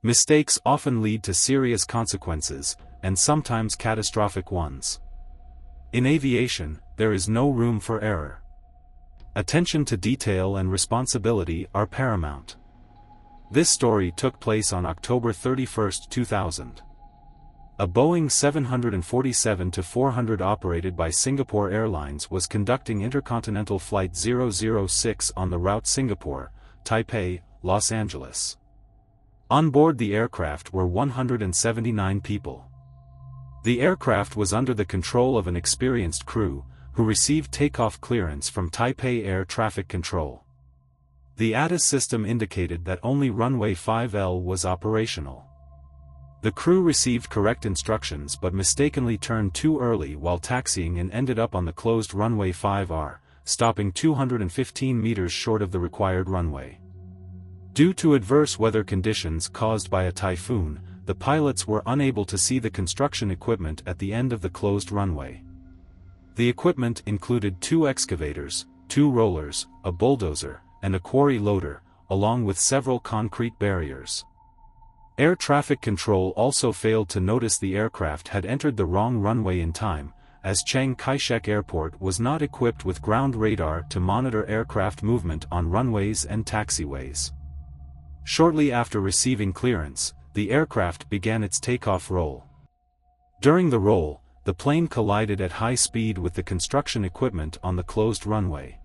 Mistakes often lead to serious consequences, and sometimes catastrophic ones. In aviation, there is no room for error. Attention to detail and responsibility are paramount. This story took place on October 31, 2000. A Boeing 747-400 operated by Singapore Airlines was conducting intercontinental flight 006 on the route Singapore, Taipei, Los Angeles. On board the aircraft were 179 people. The aircraft was under the control of an experienced crew, who received takeoff clearance from Taipei Air Traffic Control. The ATIS system indicated that only runway 5L was operational. The crew received correct instructions but mistakenly turned too early while taxiing and ended up on the closed runway 5R, stopping 215 meters short of the required runway. Due to adverse weather conditions caused by a typhoon, the pilots were unable to see the construction equipment at the end of the closed runway. The equipment included 2 excavators, 2 rollers, a bulldozer, and a quarry loader, along with several concrete barriers. Air traffic control also failed to notice the aircraft had entered the wrong runway in time, as Chiang Kai-shek Airport was not equipped with ground radar to monitor aircraft movement on runways and taxiways. Shortly after receiving clearance, the aircraft began its takeoff roll. During the roll, the plane collided at high speed with the construction equipment on the closed runway.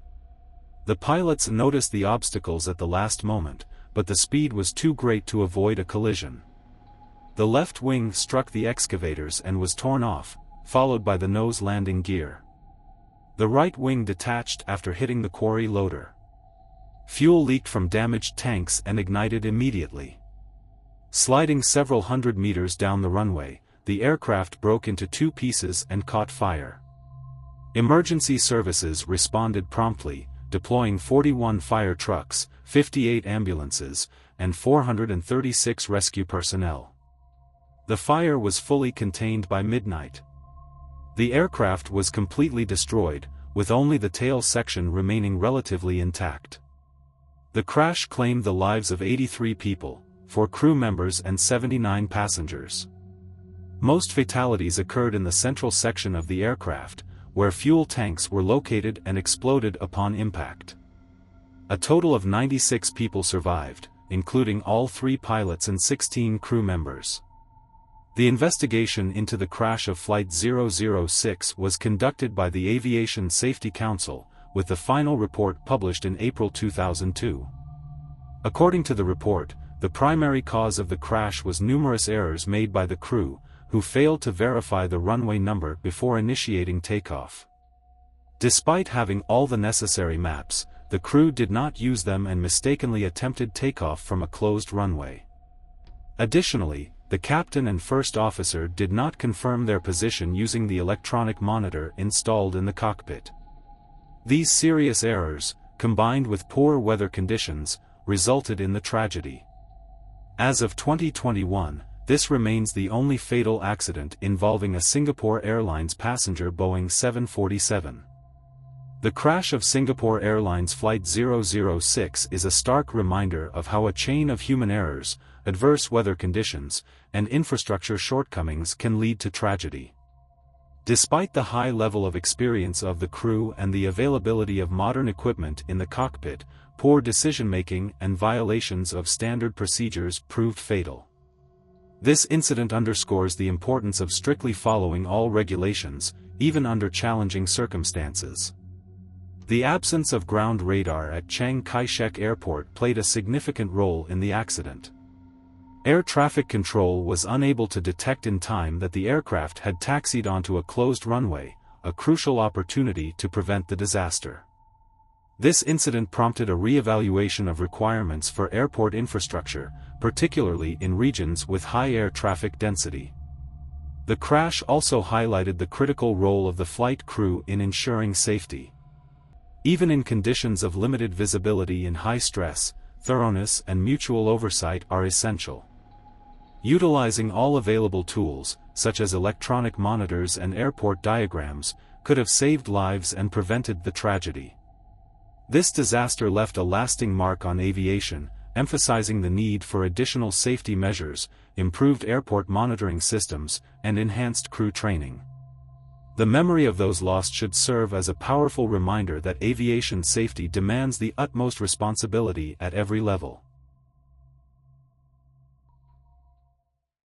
The pilots noticed the obstacles at the last moment, but the speed was too great to avoid a collision. The left wing struck the excavators and was torn off, followed by the nose landing gear. The right wing detached after hitting the quarry loader. Fuel leaked from damaged tanks and ignited immediately. Sliding several hundred meters down the runway, the aircraft broke into 2 pieces and caught fire. Emergency services responded promptly, deploying 41 fire trucks, 58 ambulances, and 436 rescue personnel. The fire was fully contained by midnight. The aircraft was completely destroyed, with only the tail section remaining relatively intact. The crash claimed the lives of 83 people, 4 crew members and 79 passengers. Most fatalities occurred in the central section of the aircraft, where fuel tanks were located and exploded upon impact. A total of 96 people survived, including all 3 pilots and 16 crew members. The investigation into the crash of Flight 006 was conducted by the Aviation Safety Council, with the final report published in April 2002. According to the report, the primary cause of the crash was numerous errors made by the crew, who failed to verify the runway number before initiating takeoff. Despite having all the necessary maps, the crew did not use them and mistakenly attempted takeoff from a closed runway. Additionally, the captain and first officer did not confirm their position using the electronic monitor installed in the cockpit. These serious errors, combined with poor weather conditions, resulted in the tragedy. As of 2021, this remains the only fatal accident involving a Singapore Airlines passenger Boeing 747. The crash of Singapore Airlines Flight 006 is a stark reminder of how a chain of human errors, adverse weather conditions, and infrastructure shortcomings can lead to tragedy. Despite the high level of experience of the crew and the availability of modern equipment in the cockpit, poor decision-making and violations of standard procedures proved fatal. This incident underscores the importance of strictly following all regulations, even under challenging circumstances. The absence of ground radar at Chiang Kai-shek Airport played a significant role in the accident. Air traffic control was unable to detect in time that the aircraft had taxied onto a closed runway, a crucial opportunity to prevent the disaster. This incident prompted a re-evaluation of requirements for airport infrastructure, particularly in regions with high air traffic density. The crash also highlighted the critical role of the flight crew in ensuring safety. Even in conditions of limited visibility and high stress, thoroughness and mutual oversight are essential. Utilizing all available tools, such as electronic monitors and airport diagrams, could have saved lives and prevented the tragedy. This disaster left a lasting mark on aviation, emphasizing the need for additional safety measures, improved airport monitoring systems, and enhanced crew training. The memory of those lost should serve as a powerful reminder that aviation safety demands the utmost responsibility at every level.